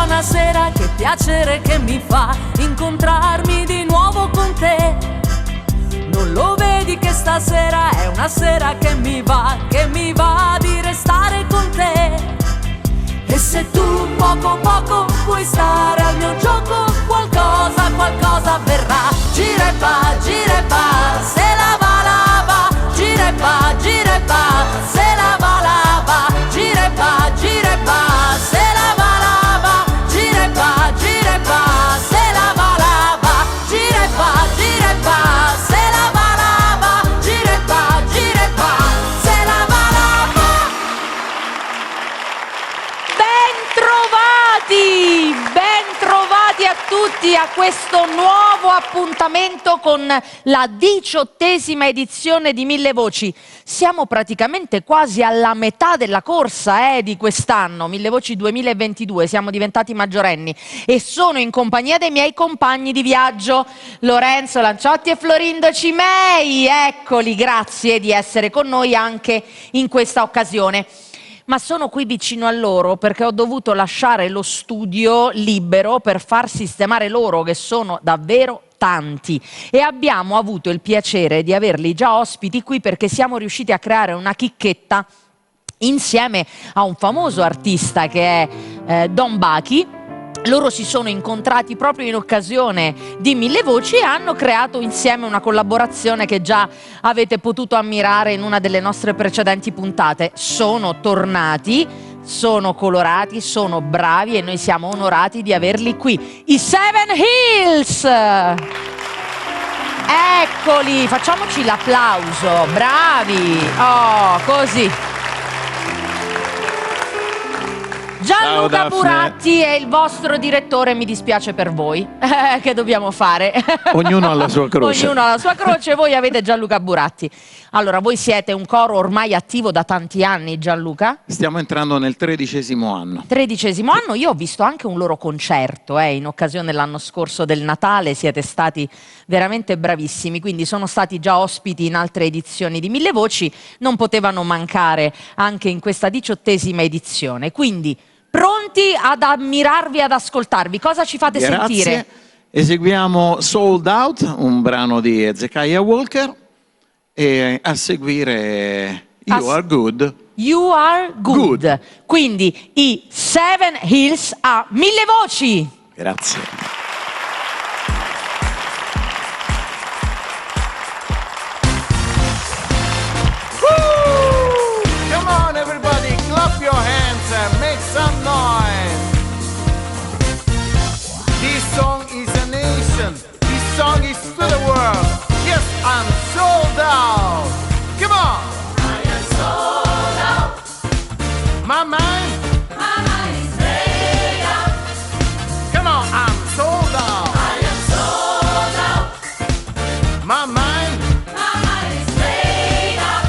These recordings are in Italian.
buonasera, che piacere che mi fa incontrarmi di nuovo con te. Non lo vedi che stasera è una sera che mi va di restare con te. E se tu poco poco puoi stare al mio gioco, qualcosa avverrà. Gira e va, se la va, gira e va, se la va, gira e va, se la va, gira e va, se la va, gira e va, se la va, gira e va, se la va. Bentrovati a tutti a questo nuovo appuntamento con la 18ª edizione di Mille Voci. Siamo praticamente quasi alla metà della corsa di quest'anno, Mille Voci 2022, siamo diventati maggiorenni e sono in compagnia dei miei compagni di viaggio, Lorenzo Lanciotti e Florindo Cimei. Eccoli, grazie di essere con noi anche in questa occasione. Ma sono qui vicino a loro perché ho dovuto lasciare lo studio libero per far sistemare loro, che sono davvero tanti, e abbiamo avuto il piacere di averli già ospiti qui perché siamo riusciti a creare una chicchetta insieme a un famoso artista che è Don Bachi. Loro si sono incontrati proprio in occasione di Mille Voci e hanno creato insieme una collaborazione che già avete potuto ammirare in una delle nostre precedenti puntate. Sono tornati, sono colorati, sono bravi e noi siamo onorati di averli qui. I Seven Hills! Eccoli, facciamoci l'applauso, bravi! Oh, così! Gianluca Buratti è il vostro direttore, mi dispiace per voi. Che dobbiamo fare? Ognuno ha la sua croce. Ognuno ha la sua croce, voi avete Gianluca Buratti. Allora, voi siete un coro ormai attivo da tanti anni, Gianluca? Stiamo entrando nel 13° anno. 13° anno, io ho visto anche un loro concerto in occasione dell'anno scorso del Natale, siete stati veramente bravissimi, quindi sono stati già ospiti in altre edizioni di Mille Voci, non potevano mancare anche in questa 18ª edizione, quindi pronti ad ammirarvi, ad ascoltarvi. Cosa ci fate sentire? Eseguiamo Sold Out, un brano di Hezekiah Walker, e a seguire You Are Good. You Are Good. Quindi i Seven Hills a Mille Voci. Grazie. Come on everybody, clap your hands and make some noise. This song is a nation. This song is to the world. Yes, I'm sold out. Come on. I am sold out. My mind is made up. Come on, I'm sold out. I am sold out. My mind is made up.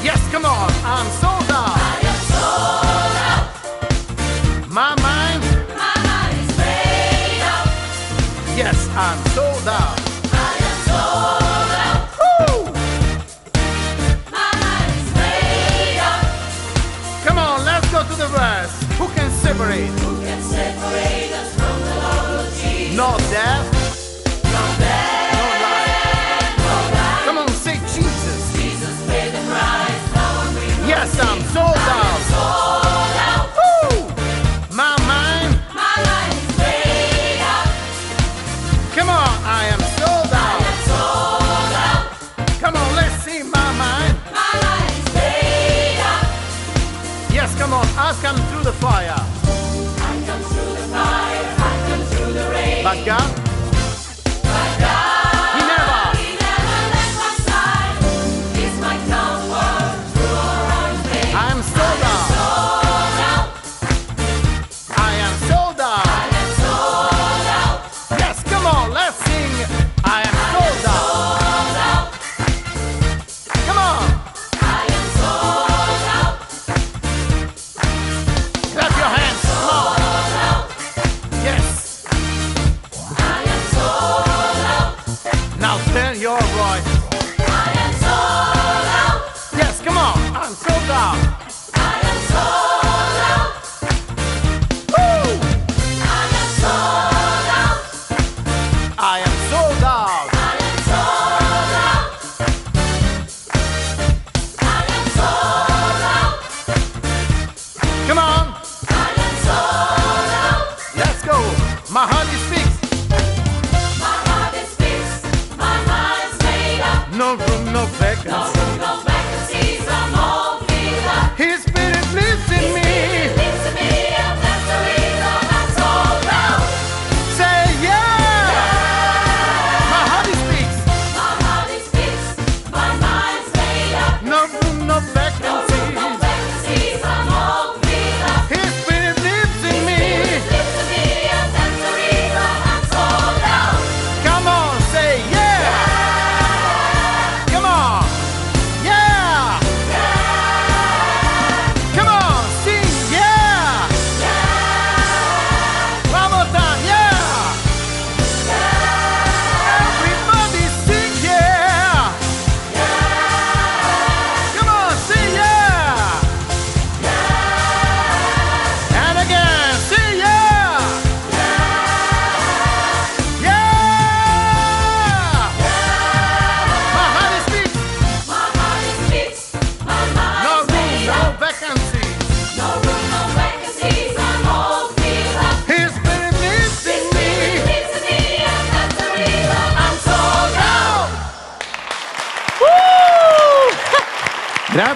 yes, come on, I'm sold out. I am sold out. My mind is made up. yes, I'm sold out. I am sold out. Woo! My mind is made up. Come on, let's go to the verse. Who can separate? Who can separate us from the love of Jesus? No death, No death, no life. no life. Come on, say Jesus. Jesus paid the price. Now I'm free. Yes, I'm sold out. Sold out. Woo! My mind, My mind is made up. come on, I am sold I out. am sold out. Come on, let's see my mind. My mind is made up. Yes, come on, I've come through the fire. I come through the fire. I come through the rain. But God, But God, He never. He never left my side. He's my comfort through all our pain. I am sold out. Sold out. I am sold I out. am sold out. Yes, come on, let's sing. I am sold out. Sold out. Come on, I am sold out. clap your hands. Come on. Sold out. Yes. I am sold out. Now turn your voice. I am sold out. Yes, come on, I'm sold out. I am sold out. Woo!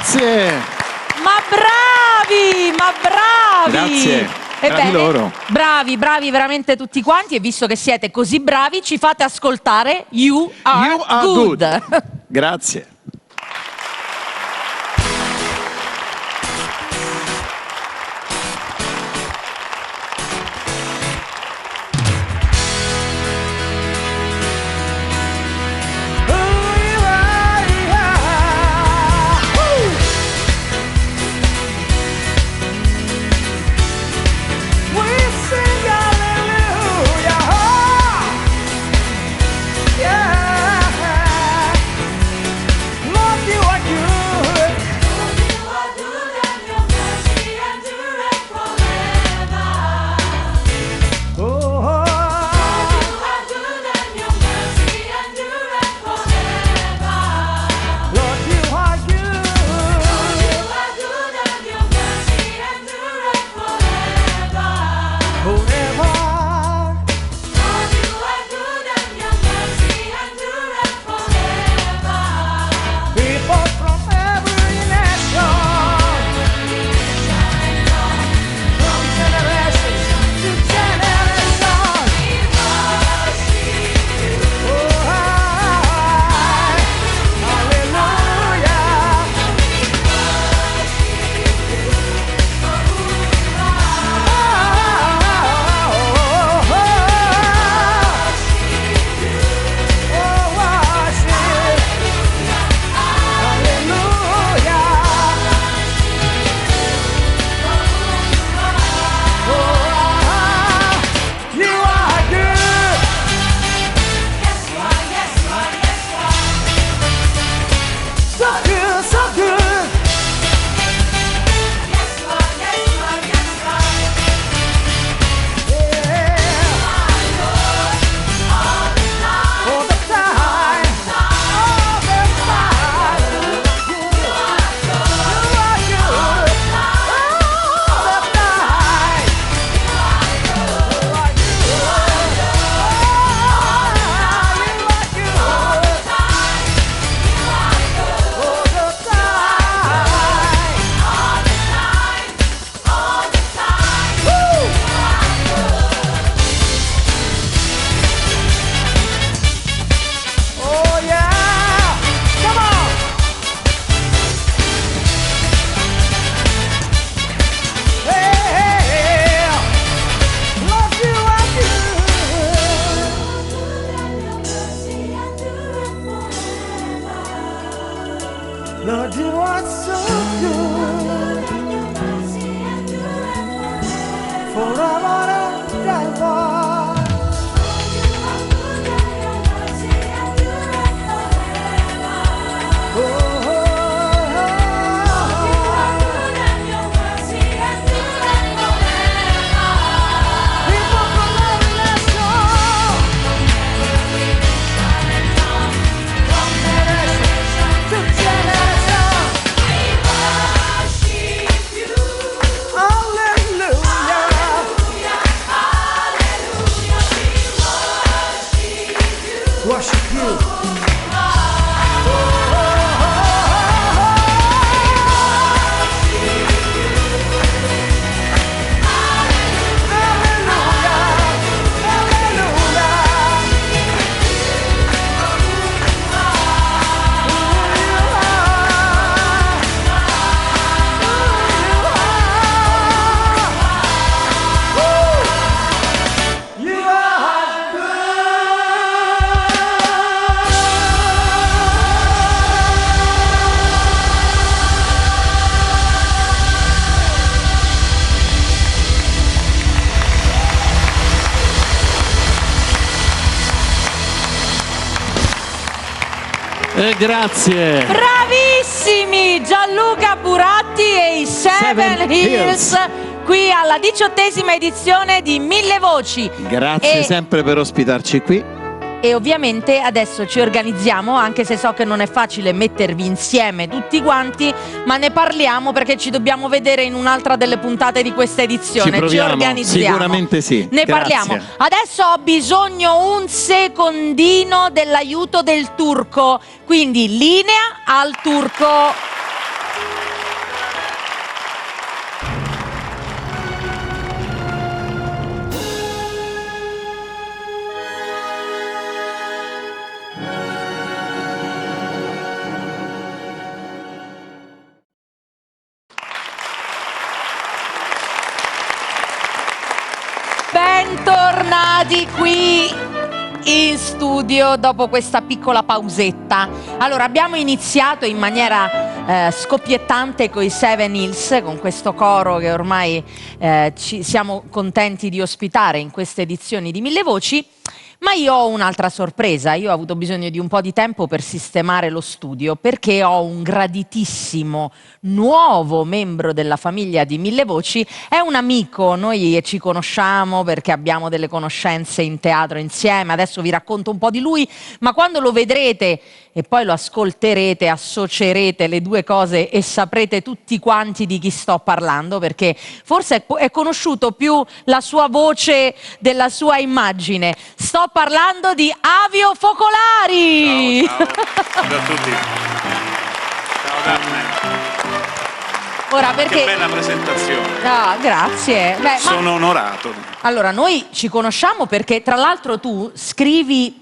Grazie. Ma bravi! Grazie. Ebbene, loro. bravi veramente tutti quanti, e visto che siete così bravi ci fate ascoltare You Are, Good. Grazie. Lord, you are so good. Forever and ever. Worship you. Grazie. Bravissimi Gianluca Buratti e i Seven Hills qui alla 18ª edizione di Mille Voci. Grazie sempre per ospitarci qui. E ovviamente adesso ci organizziamo, anche se so che non è facile mettervi insieme tutti quanti, ma ne parliamo perché ci dobbiamo vedere in un'altra delle puntate di questa edizione. Ci organizziamo. Sicuramente sì. Ne parliamo. Adesso ho bisogno un secondino dell'aiuto del turco, quindi linea al turco. in studio dopo questa piccola pausetta. Allora, abbiamo iniziato in maniera scoppiettante con i Seven Hills, con questo coro che ormai siamo contenti di ospitare in queste edizioni di Mille Voci. Ma io ho un'altra sorpresa, io ho avuto bisogno di un po' di tempo per sistemare lo studio, perché ho un graditissimo nuovo membro della famiglia di Mille Voci, è un amico, noi ci conosciamo perché abbiamo delle conoscenze in teatro insieme, adesso vi racconto un po' di lui, ma quando lo vedrete e poi lo ascolterete, associerete le due cose e saprete tutti quanti di chi sto parlando, perché forse è conosciuto più la sua voce della sua immagine. Sto parlando di Avio Focolari! Ciao, ciao a tutti. Ciao Daphne. Ora, perché... Che bella presentazione. Ah, grazie. Beh, Sono onorato. Allora, noi ci conosciamo perché tra l'altro tu scrivi,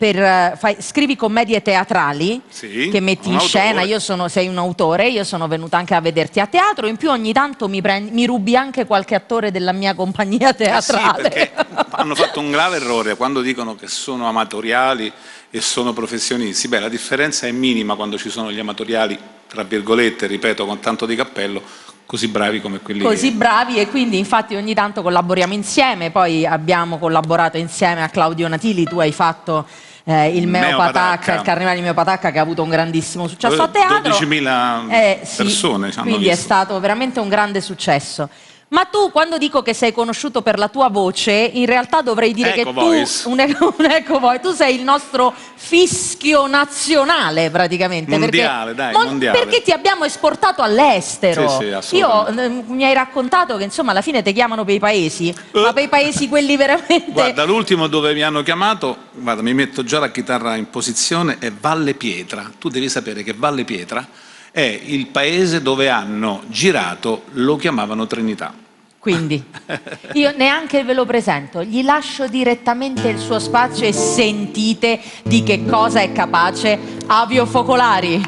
scrivi commedie teatrali, Sì, che metti un in scena, autore. sei un autore, io sono venuta anche a vederti a teatro, in più ogni tanto mi rubi anche qualche attore della mia compagnia teatrale. Sì, perché hanno fatto un grave errore quando dicono che sono amatoriali e sono professionisti. Beh, la differenza è minima quando ci sono gli amatoriali, tra virgolette, ripeto, con tanto di cappello, così bravi come quelli Così bravi, e quindi infatti ogni tanto collaboriamo insieme, poi abbiamo collaborato insieme a Claudio Natili, tu hai fatto il Meo Patacca, il Carnevale di Meo Patacca, che ha avuto un grandissimo successo a teatro. 12.000 sì, persone ci hanno quindi visto. è stato veramente un grande successo. Ma tu, quando dico che sei conosciuto per la tua voce, in realtà dovrei dire Eco che Voice. un Eco Voice, tu sei il nostro fischio nazionale praticamente. Mondiale, perché, dai, mondiale. Perché ti abbiamo esportato all'estero. Sì, assolutamente. Io mi hai raccontato che insomma alla fine ti chiamano per i paesi, ma per i paesi quelli veramente... Guarda, l'ultimo dove mi hanno chiamato, guarda, mi metto già la chitarra in posizione, è Valle Pietra. Tu devi sapere che Valle Pietra è il paese dove hanno girato, lo chiamavano Trinità. Quindi io neanche ve lo presento, gli lascio direttamente il suo spazio e sentite di che cosa è capace Avio Focolari.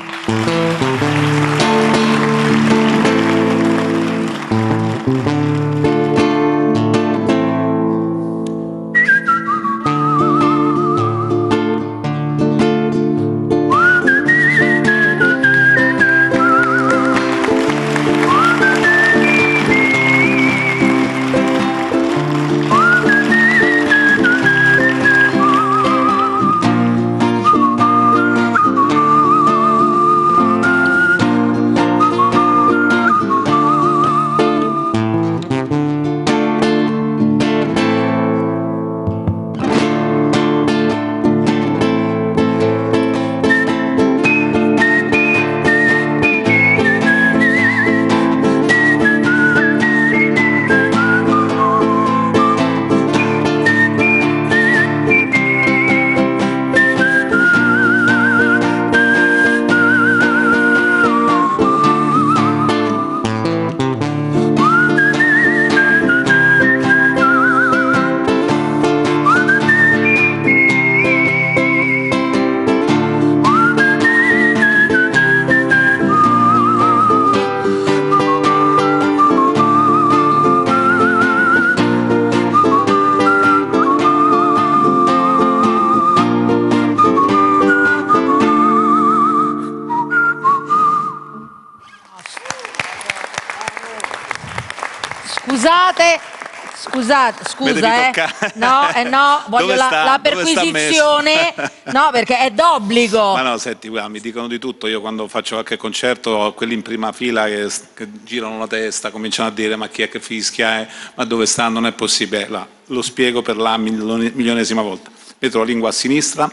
Scusa, no, voglio la perquisizione, no, perché è d'obbligo. Ma no, senti, guarda, mi dicono di tutto, io quando faccio qualche concerto ho quelli in prima fila che girano la testa, cominciano a dire ma chi è che fischia, ma dove sta, non è possibile, lo spiego per la milionesima volta, metto la lingua a sinistra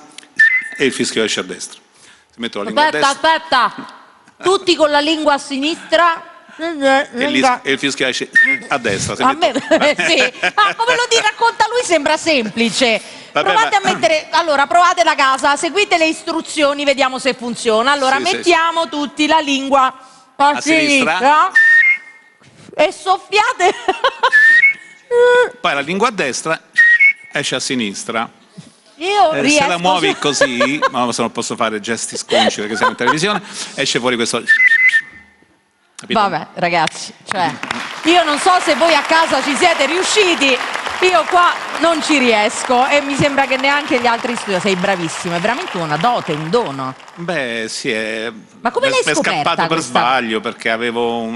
e il fischio esce a destra. Se metto la lingua a destra... Aspetta, tutti con la lingua a sinistra... E il fischio esce a destra. Sì. Come lo racconta lui sembra semplice. Vabbè, provate a mettere, allora provate da casa, seguite le istruzioni, vediamo se funziona. Allora mettiamo tutti la lingua a sinistra e soffiate. Poi la lingua a destra esce a sinistra. Io riesco se la muovi così, ma se non posso fare gesti sconci perché siamo in televisione, esce fuori questo. Capito? Vabbè, ragazzi, cioè, io non so se voi a casa ci siete riusciti, io qua non ci riesco e mi sembra che neanche gli altri studio. Sei bravissimo, è veramente una dote, un dono. Beh, sì, Ma come l'hai è scoperta scappato per questa? sbaglio perché avevo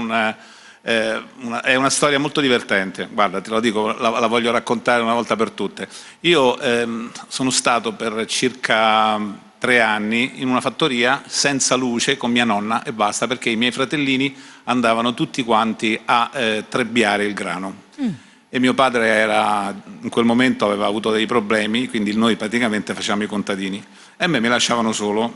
è una storia molto divertente. Guarda, te lo dico, la voglio raccontare una volta per tutte. Io sono stato per circa 3 anni in una fattoria senza luce con mia nonna e basta, perché i miei fratellini andavano tutti quanti a trebbiare il grano. E mio padre in quel momento aveva avuto dei problemi, quindi noi praticamente facevamo i contadini. E a me mi lasciavano solo,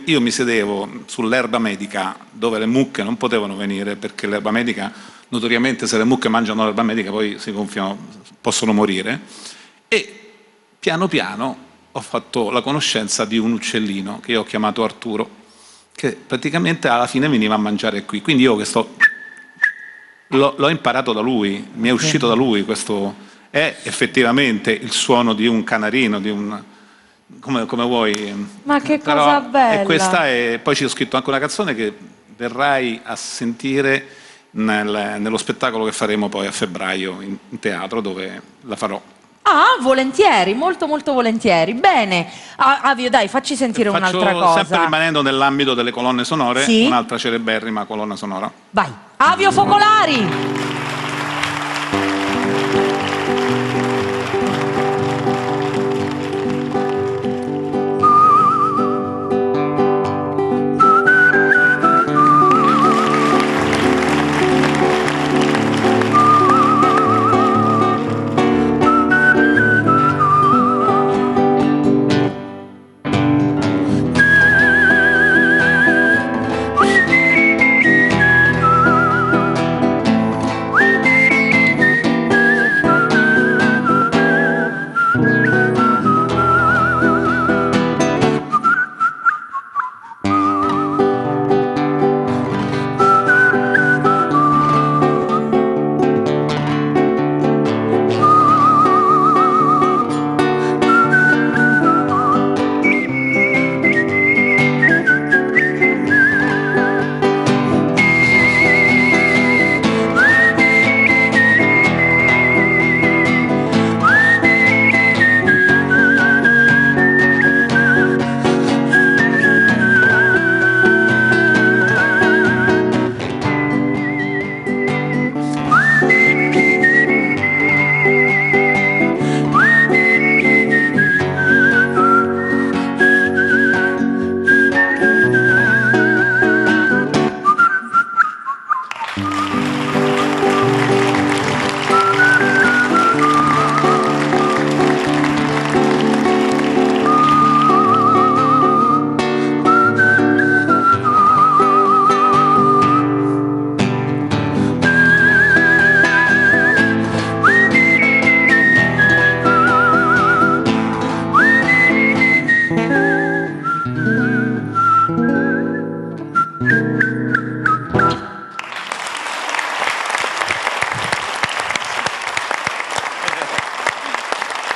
io mi sedevo sull'erba medica dove le mucche non potevano venire, perché l'erba medica, notoriamente se le mucche mangiano l'erba medica poi si gonfiano, possono morire. E piano piano ho fatto la conoscenza di un uccellino che io ho chiamato Arturo, che praticamente alla fine veniva a mangiare qui. Quindi io l'ho imparato da lui, mi è uscito da lui, questo è effettivamente il suono di un canarino, di un... come vuoi. Ma che Però cosa bella! E questa è... Poi ci ho scritto anche una canzone che verrai a sentire nello spettacolo che faremo poi a febbraio in teatro, dove la farò. Ah, volentieri, molto molto volentieri. Bene, Avio, dai, facci sentire un'altra cosa. Sempre rimanendo nell'ambito delle colonne sonore, sì? Un'altra celeberrima colonna sonora. Vai, Avio Focolari!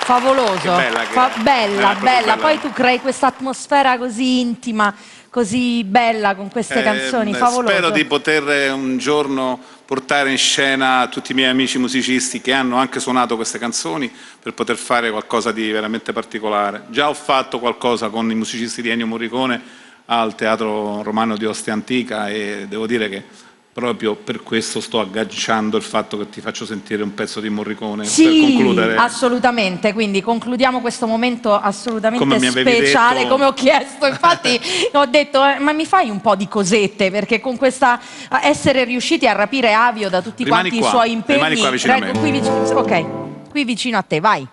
Favoloso, bella. Poi tu crei questa atmosfera così intima, così bella con queste canzoni, favoloso. Spero di poter un giorno portare in scena tutti i miei amici musicisti che hanno anche suonato queste canzoni, per poter fare qualcosa di veramente particolare. Già ho fatto qualcosa con i musicisti di Ennio Morricone al Teatro Romano di Ostia Antica, e devo dire che proprio per questo sto agganciando il fatto che ti faccio sentire un pezzo di Morricone, sì, per concludere. Assolutamente, quindi concludiamo questo momento assolutamente come speciale, detto... come ho chiesto. Infatti ho detto, ma mi fai un po' di cosette, perché con questa essere riusciti a rapire Avio da tutti quanti i suoi impegni. Rimani qua vicino a me. Ok, qui vicino a te, vai.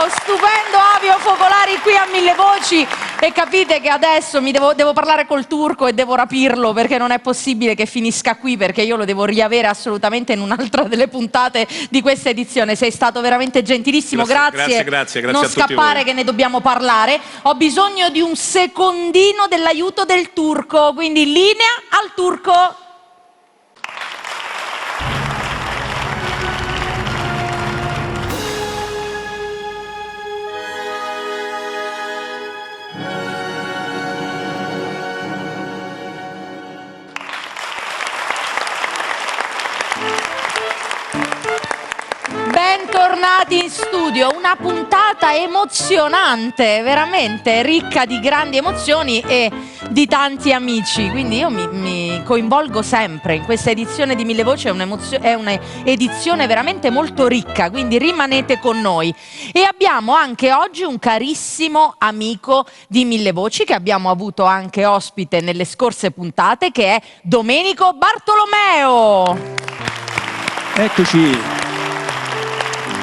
stupendo Avio Focolari qui a Mille Voci. E capite che adesso devo parlare col turco e devo rapirlo, perché non è possibile che finisca qui, perché io lo devo riavere assolutamente in un'altra delle puntate di questa edizione. Sei stato veramente gentilissimo, grazie. Grazie non a tutti scappare voi. che ne dobbiamo parlare. Ho bisogno di un secondino dell'aiuto del turco, quindi linea al turco. Bentornati in studio, una puntata emozionante, veramente ricca di grandi emozioni e di tanti amici, quindi io mi coinvolgo sempre in questa edizione di Mille Voci, è un'edizione veramente molto ricca, quindi rimanete con noi. E abbiamo anche oggi un carissimo amico di Mille Voci che abbiamo avuto anche ospite nelle scorse puntate, che è Domenico Bartolomeo. Eccoci.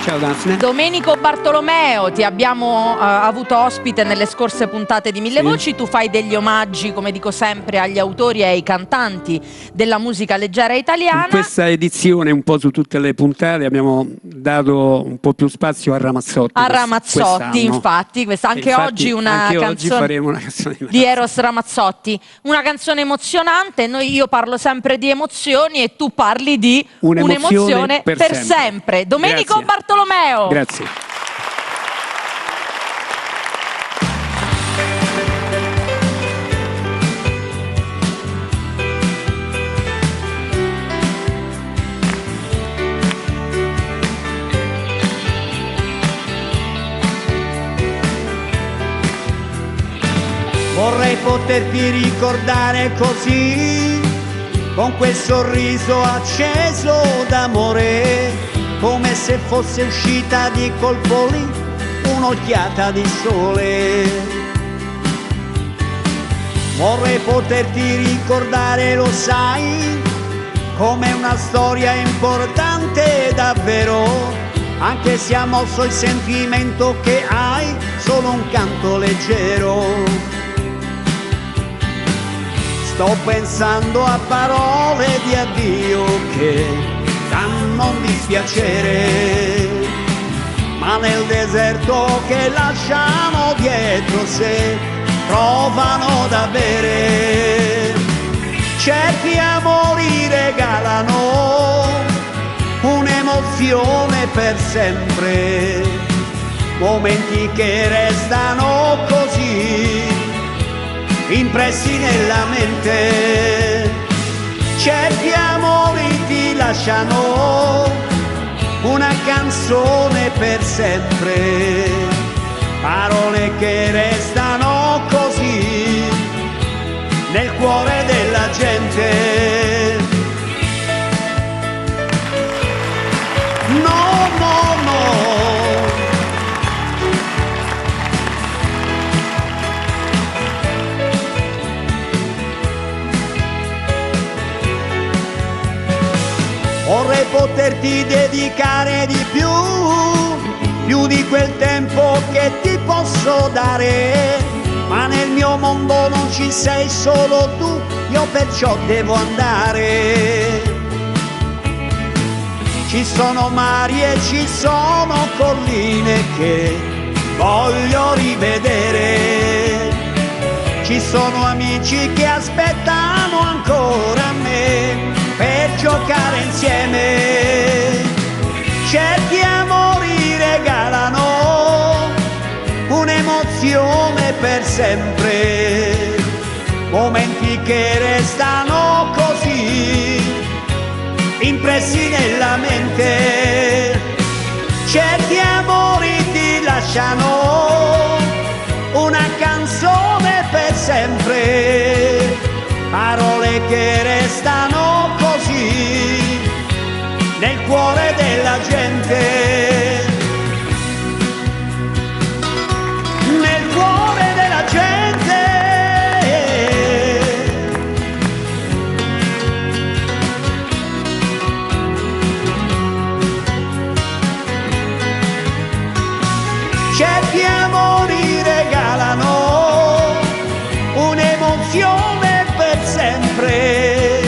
Ciao Daphne. Domenico Bartolomeo, ti abbiamo avuto ospite nelle scorse puntate di Mille Voci. Tu fai degli omaggi, come dico sempre, agli autori e ai cantanti della musica leggera italiana. In questa edizione, un po' su tutte le puntate, abbiamo dato un po' più spazio a Ramazzotti. A Ramazzotti, quest'anno. infatti anche oggi oggi faremo una canzone di Eros Ramazzotti, una canzone emozionante. Io parlo sempre di emozioni e tu parli di un'emozione per sempre. Domenico Grazie. Bartolomeo. Grazie. Vorrei poterti ricordare così, con quel sorriso acceso d'amore, come se fosse uscita di colpo lì un'occhiata di sole. Vorrei poterti ricordare, lo sai, come una storia importante davvero, anche se ha mosso il sentimento che hai, solo un canto leggero. Sto pensando a parole di addio che danno un dispiacere, ma nel deserto che lasciamo dietro sé trovano da bere. Certi amori regalano un'emozione per sempre, momenti che restano così impressi nella mente. Certi amori ti lasciano una canzone per sempre, parole che restano così nel cuore della gente. No, no, no. Vorrei poterti dedicare di più di quel tempo che ti posso dare, ma nel mio mondo non ci sei solo tu, io perciò devo andare. Ci sono mari e ci sono colline che voglio rivedere, ci sono amici che aspettano ancora me per giocare insieme. Certi amori regalano un'emozione per sempre, momenti che restano così impressi nella mente. Certi amori ti lasciano una canzone per sempre, parole che restano così nel cuore della gente, nel cuore della gente. certi amori regalano un'emozione per sempre,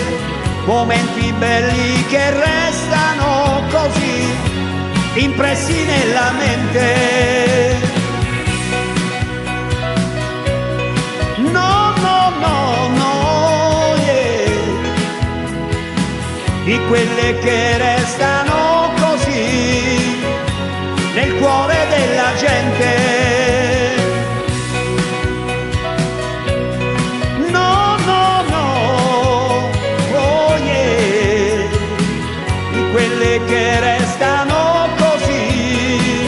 momenti belli che restano così impressi nella mente. No, no, no, no, yeah. Di quelle che restano così nel cuore della gente. No, no, no, oh yeah. Di quelle che restano così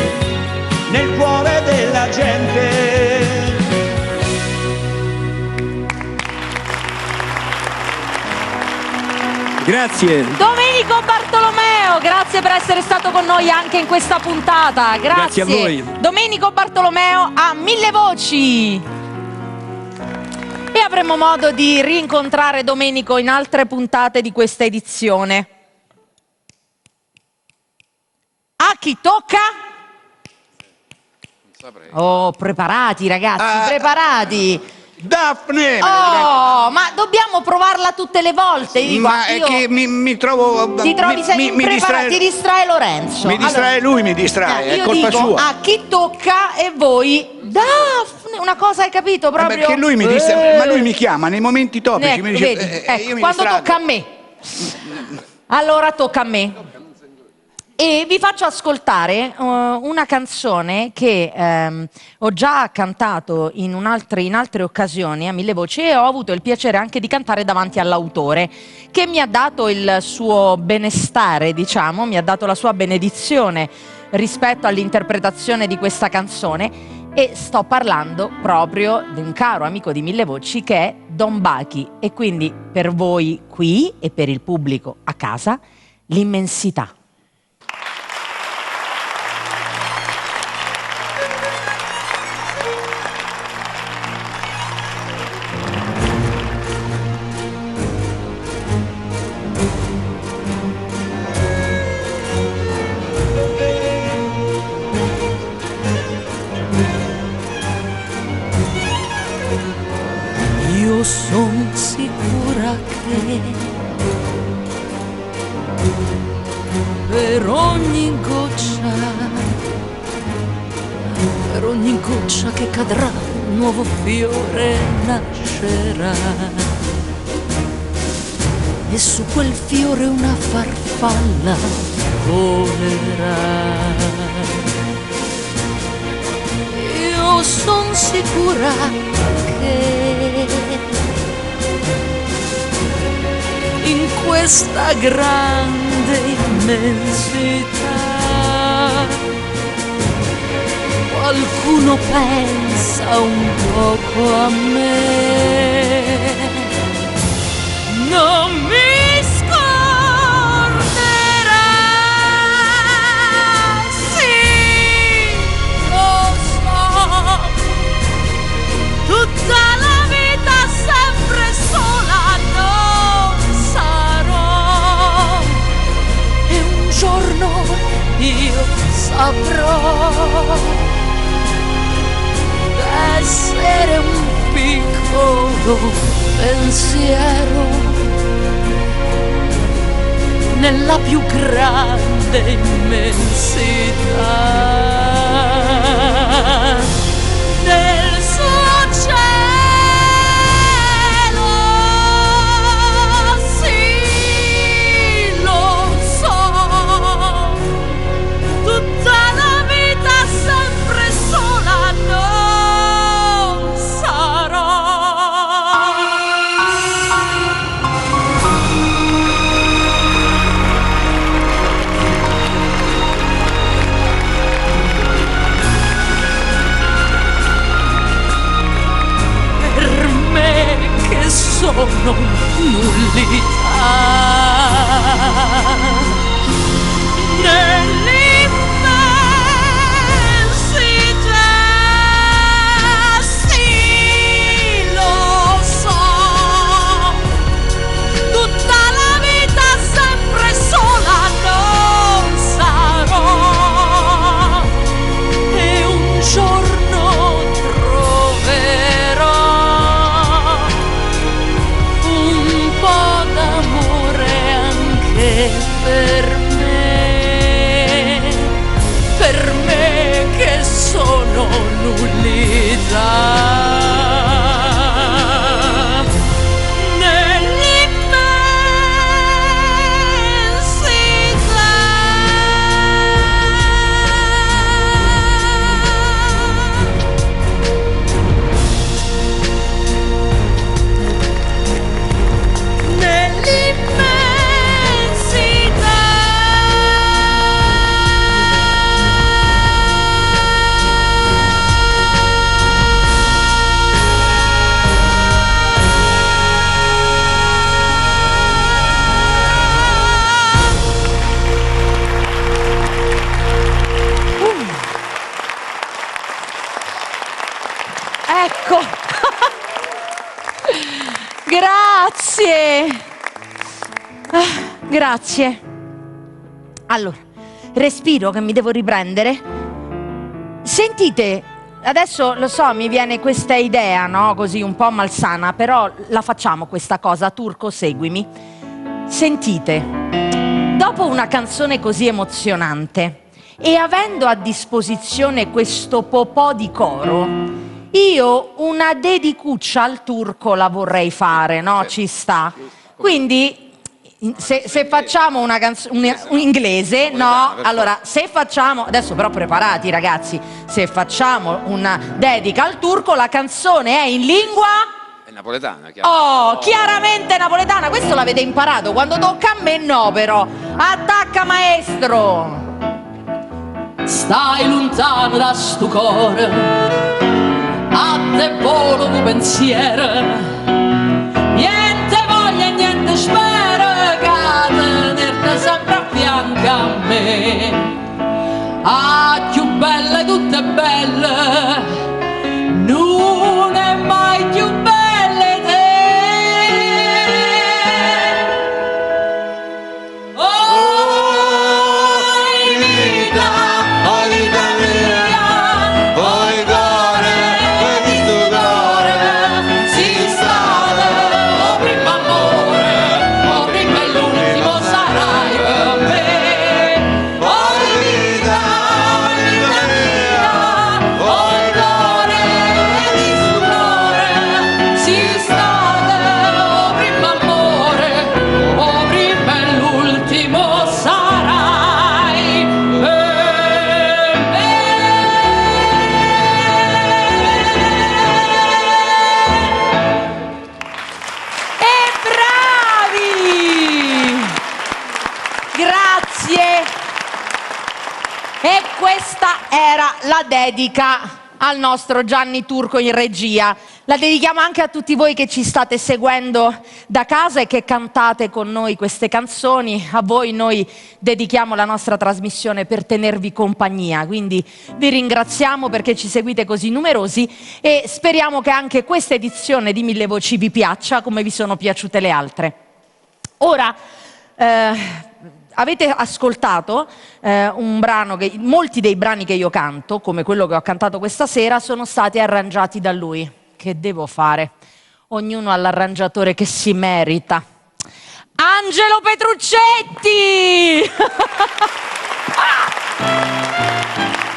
nel cuore della gente. Grazie. Domenico Bartolomeo, grazie per essere stato con noi anche in questa puntata. Grazie a voi. Domenico Bartolomeo a 1000 voci. E avremo modo di rincontrare Domenico in altre puntate di questa edizione. A chi tocca? Oh, preparati ragazzi, preparati. Daphne! Oh, ma dobbiamo provarla tutte le volte. Io dico, Ma è che mi trovo... ti trovi sempre mi impreparato, ti distrae Lorenzo. Mi distrae Allora, lui, mi distrae, è io colpa dico, sua. a chi tocca e voi Daphne, una cosa hai capito proprio? Perché lui mi distrae, ma lui mi chiama nei momenti topici, Ecco, mi dice, vedi, io ecco, mi quando distraggo. tocca a me. Allora tocca a me. E vi faccio ascoltare una canzone che ho già cantato in altre occasioni a 1000 voci e ho avuto il piacere anche di cantare davanti all'autore, che mi ha dato il suo benestare, diciamo, mi ha dato la sua benedizione rispetto all'interpretazione di questa canzone, e sto parlando proprio di un caro amico di 1000 voci che è Don Bachi, e quindi per voi qui e per il pubblico a casa, L'immensità. Io son sicura che per ogni goccia che cadrà, un nuovo fiore nascerà, e su quel fiore una farfalla volerà. Io son sicura che in questa grande immensità qualcuno pensa un poco a me. Non mi scorderà, sì, lo so, tutta la vita sempre sola non sarò, e un giorno io saprò essere un piccolo pensiero nella più grande immensità del suo cielo. Sì, lo so, tutta la vita sempre sola non sarò. Per me che sono nullità, nell'immensità, sì, lo so, tutta la vita sempre sola non sarò, e un Ecco. Grazie. Grazie. Allora, respiro che mi devo riprendere. Sentite, adesso lo so, mi viene questa idea, no? Così un po' malsana, però la facciamo questa cosa. Turco, seguimi. Sentite, dopo una canzone così emozionante e avendo a disposizione questo popò di coro, io una dedicuccia al turco la vorrei fare, no? Ci sta. Quindi se facciamo una canzone un inglese, no? Allora, se facciamo, adesso però preparati ragazzi, se facciamo una dedica al turco, la canzone è in lingua napoletana. Oh, chiaramente napoletana. Questo l'avete imparato, quando tocca a me no, però. Attacca maestro. Stai lontano da sto cuore, a te volo tu pensiero, niente voglia e niente spero che tenerti sempre a fianco a me. Ah, più belle tutte belle, non è mai più belle te. E questa era la dedica al nostro Gianni Turco in regia. La dedichiamo anche a tutti voi che ci state seguendo da casa e che cantate con noi queste canzoni. A voi noi dedichiamo la nostra trasmissione per tenervi compagnia, quindi vi ringraziamo perché ci seguite così numerosi e speriamo che anche questa edizione di Mille Voci vi piaccia come vi sono piaciute le altre. Ora, avete ascoltato un brano che molti dei brani che io canto, come quello che ho cantato questa sera, sono stati arrangiati da lui. Che devo fare? Ognuno ha l'arrangiatore che si merita. Angelo Petruccetti!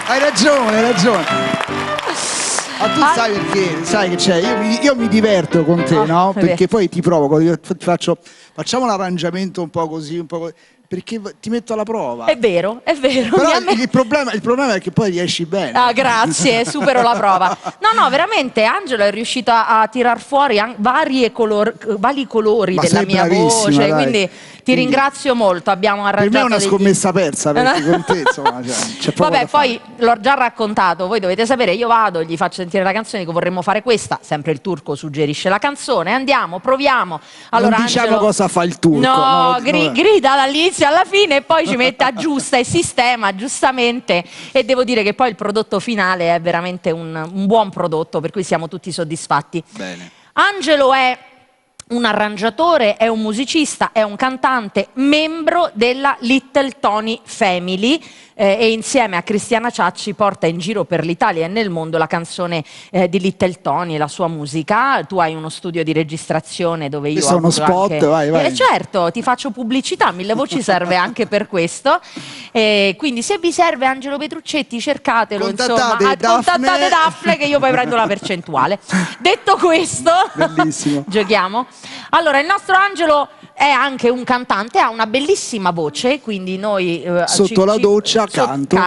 Hai ragione, hai ragione. Ma tu sai perché? Sai che c'è? Io mi diverto con te, no? Perché poi ti provoco, facciamo l'arrangiamento un po' così, perché ti metto alla prova. È vero, è vero. Però il problema è che poi riesci bene. Ah, grazie, supero la prova. No, veramente Angelo è riuscito a tirar fuori vari colori della mia voce, dai. Quindi ti ringrazio molto. Abbiamo arrangiato. Per me è una scommessa persa, perché con te insomma c'è poco Vabbè, da fare. poi l'ho già raccontato, voi dovete sapere, io vado, gli faccio sentire la canzone, dico vorremmo fare questa, sempre il turco suggerisce la canzone, andiamo, proviamo. Allora, non diciamo Angelo, cosa fa il turco. No, grida dall'inizio alla fine e poi ci mette, aggiusta e sistema giustamente, e devo dire che poi il prodotto finale è veramente un buon prodotto, per cui siamo tutti soddisfatti. Bene. Angelo è un arrangiatore, è un musicista, è un cantante, membro della Little Tony Family. e insieme a Cristiana Ciacci porta in giro per l'Italia e nel mondo la canzone di Little Tony e la sua musica. Tu hai uno studio di registrazione dove io Questo è uno spot, anche... vai. certo, ti faccio pubblicità, Mille Voci serve anche per questo. Quindi se vi serve Angelo Petruccetti cercatelo, Contattate contattate Daphne che io poi prendo la percentuale. Detto questo, Bellissimo. giochiamo. Allora, il nostro Angelo è anche un cantante, ha una bellissima voce, quindi noi Sotto la doccia canto.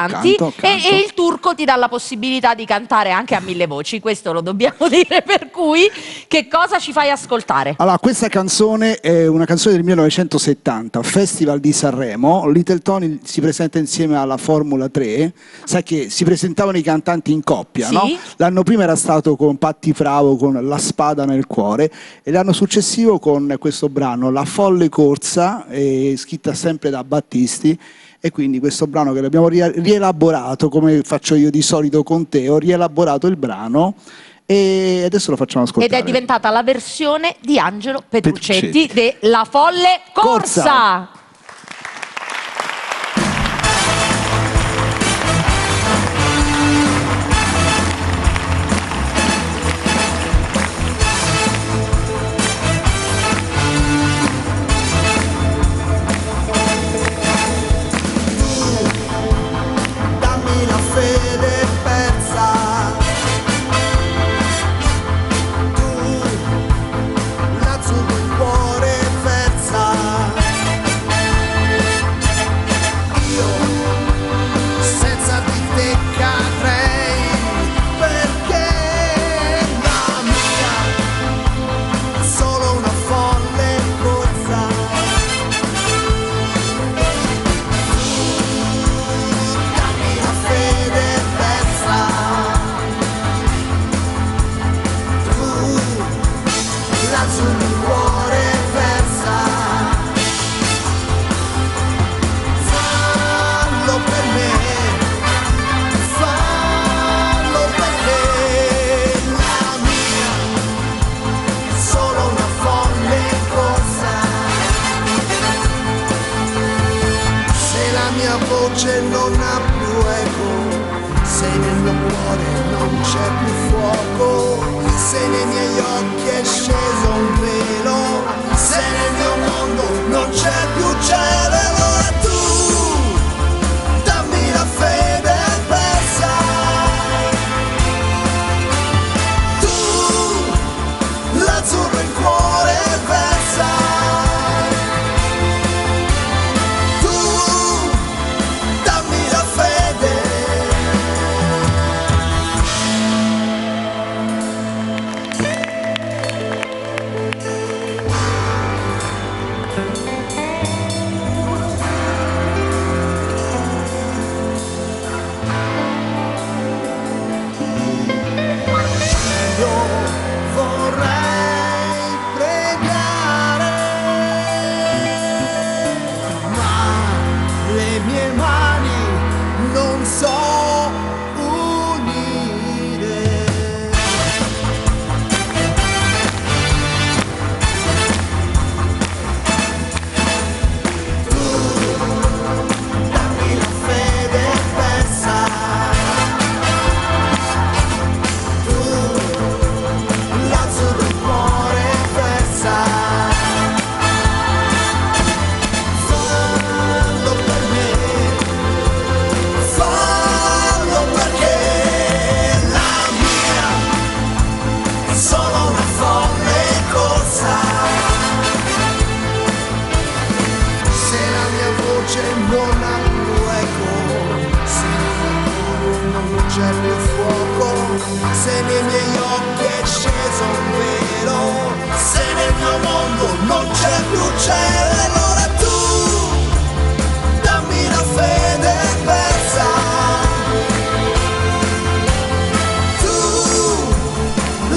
E il turco ti dà la possibilità di cantare anche a 1000 voci, questo lo dobbiamo dire, per cui che cosa ci fai ascoltare? Allora, questa canzone è una canzone del 1970, Festival di Sanremo. Little Tony si presenta insieme alla Formula 3, sai che si presentavano i cantanti in coppia, Sì. no? L'anno prima era stato con Patti Bravo con La spada nel cuore e l'anno successivo con questo brano La folle corsa, scritta sempre da Battisti. E quindi questo brano che l'abbiamo rielaborato, come faccio io di solito con te, ho rielaborato il brano e adesso lo facciamo ascoltare. Ed è diventata la versione di Angelo Petruccetti Petruccetti. de La folle corsa. Dammi la fede persa, tu l'azzurro in cuore versa, io senza di te cadrei, perché la mia è solo una folle corsa. Dammi la fede persa, tu l'azzurro in cuore versa, fallo per me, fallo perché la mia è solo una folle corsa. Se la mia voce non ha più eco, se nel mio cuore non c'è più fuoco, se nei miei occhi è sceso un velo, se nel mio mondo non c'è più cielo, allora tu dammi la fede persa, tu l'azzurro in cuore versa, tu dammi la fede. Io vorrei pregare, ma le mie mani non so unire. Tu dammi la fede persa, l'azzurro in cuore versa, fallo per me, fallo perché la mia è solo una folle corsa. Se la mia voce non ha più eco, se nel mio cuore non c'è più fuoco, se nei miei occhi è sceso un velo, se nel mio mondo non c'è più cielo, allora tu dammi la fede persa, tu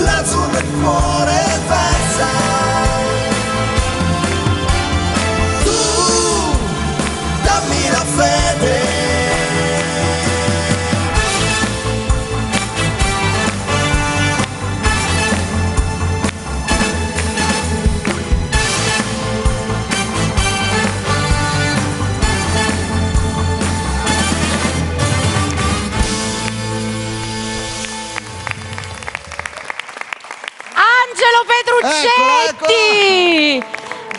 l'azzurro in cuore versa, tu dammi la fede. Petruccetti!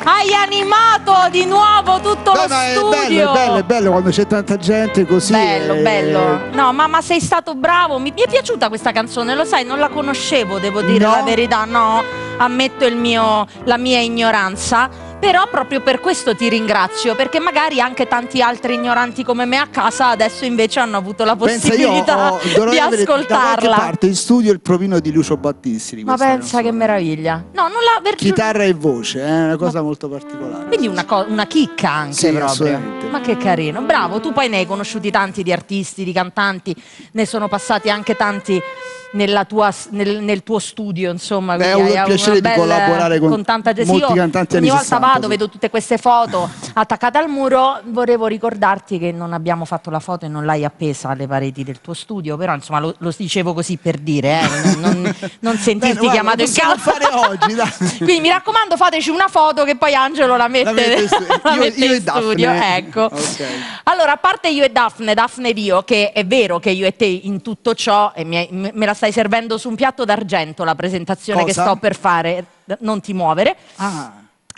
Hai animato di nuovo tutto lo studio. È bello quando c'è tanta gente così. Bello. No, ma sei stato bravo. Mi è piaciuta questa canzone, lo sai, non la conoscevo, devo dire la verità. No, ammetto la mia ignoranza. Però proprio per questo ti ringrazio, perché magari anche tanti altri ignoranti come me a casa adesso invece hanno avuto la possibilità di ascoltarla. Da qualche parte in studio il provino di Lucio Battisti. Ma pensa che meraviglia. No, non la chitarra e voce, è una cosa molto particolare. Quindi una chicca anche, sì, proprio. Ma che carino. Bravo, tu poi ne hai conosciuti tanti di artisti, di cantanti, ne sono passati anche tanti nel tuo studio, insomma. È un piacere di collaborare con tanta gente. molti cantanti anni 60. Ogni volta vado, vedo tutte queste foto attaccate al muro. Volevo ricordarti che non abbiamo fatto la foto e non l'hai appesa alle pareti del tuo studio, però insomma lo dicevo così per dire, non sentirti chiamato in causa. Fare oggi, dai. Quindi mi raccomando, fateci una foto che poi Angelo la mette io in studio. Ecco. Okay. Allora, a parte io e Daphne Dio, che è vero che io e te in tutto ciò, e me la stai servendo su un piatto d'argento la presentazione che sto per fare, non ti muovere.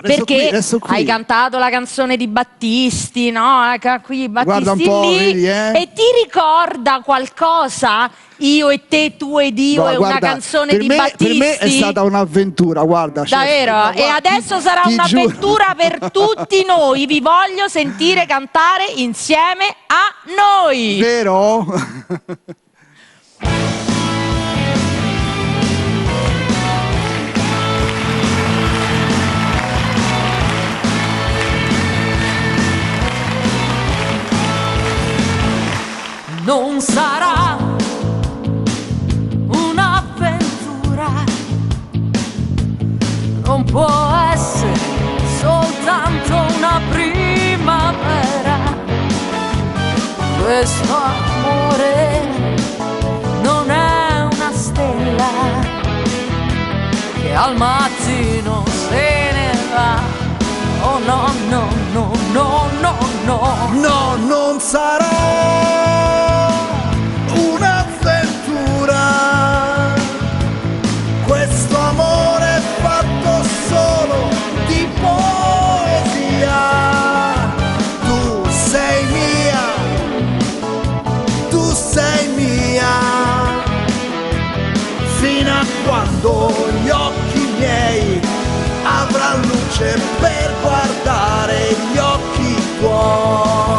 Perché resto qui. Hai cantato la canzone di Battisti, no? Qui Battisti un po', lì, vedi, e ti ricorda qualcosa? Io e te, tu ed io, è una canzone di Battisti. Per me è stata un'avventura, guarda. Davvero? E adesso sarà un'avventura per tutti noi. Vi voglio sentire cantare insieme a noi. Vero? Non sarà un'avventura, non può essere soltanto una primavera. Questo amore non è una stella che al mattino se ne va. Oh no, no, no, no, no, no. No, non sarà un'avventura, questo amore è fatto solo di poesia. Tu sei mia, fino a quando gli occhi miei avranno luce per guardare gli occhi tuoi.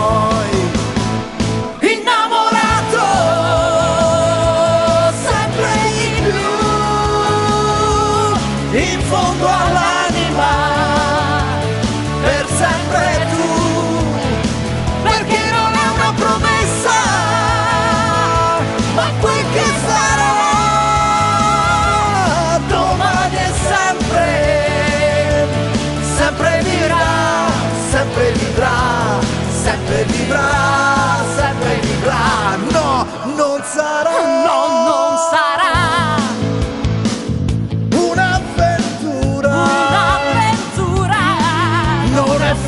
In fondo all'anima, per sempre tu, perché non è una promessa, ma quel che sarà domani è sempre vivrà, sempre vivrà, sempre vivrà, sempre vivrà. No, non sarà, no, non sarà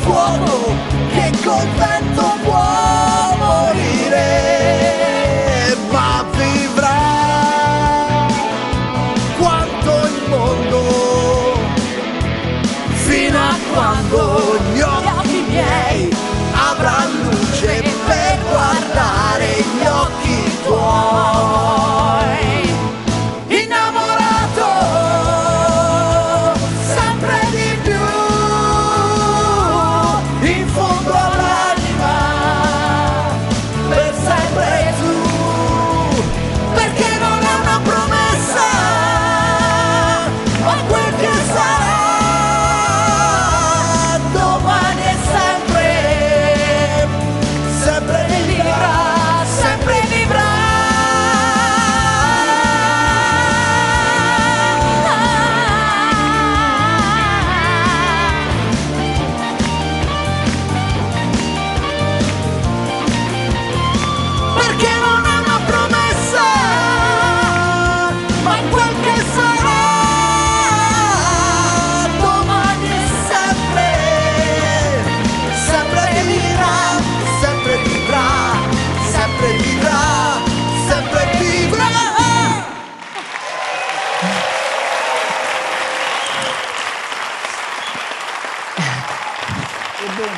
fuoco che col vento può morire, ma vivrà quanto il mondo, fino a quando gli occhi miei avranno luce per guardare gli occhi tuoi. Innamorato sempre di più, in fondo all'anima,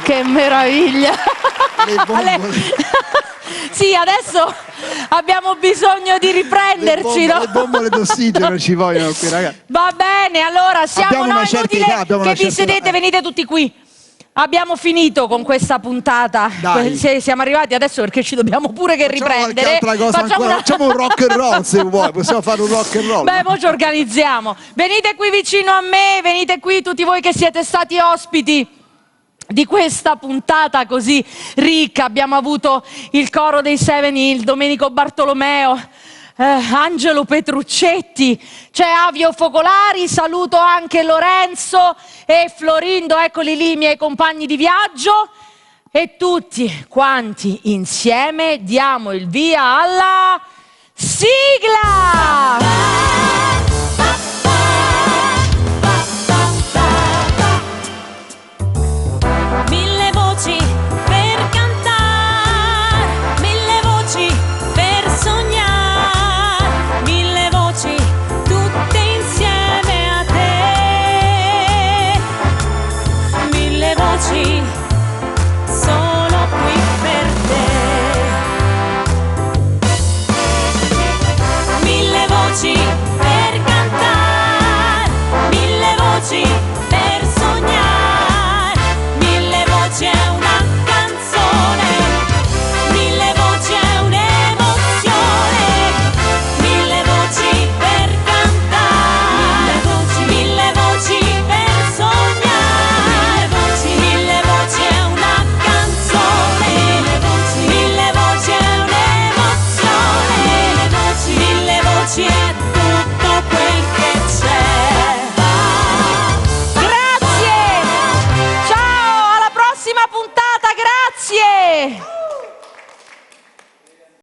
Che meraviglia! Sì, adesso abbiamo bisogno di riprenderci, no? Le bombole d'ossigeno ci vogliono qui, ragazzi. Va bene, allora siamo Abbiamo una noi, certa inutile età, abbiamo che una vi certa sedete, età. venite tutti qui. Abbiamo finito con questa puntata. Dai. Siamo arrivati adesso perché ci dobbiamo pure che riprendere. Altra cosa ancora. Facciamo un rock and roll se vuoi, possiamo fare un rock and roll. Beh, mo ci organizziamo. Venite qui vicino a me, venite qui tutti voi che siete stati ospiti di questa puntata così ricca. Abbiamo avuto il coro dei Seven Hill, Domenico Bartolomeo, Angelo Petruccetti, c'è Avio Focolari, saluto anche Lorenzo e Florindo, eccoli lì i miei compagni di viaggio, e tutti quanti insieme diamo il via alla sigla!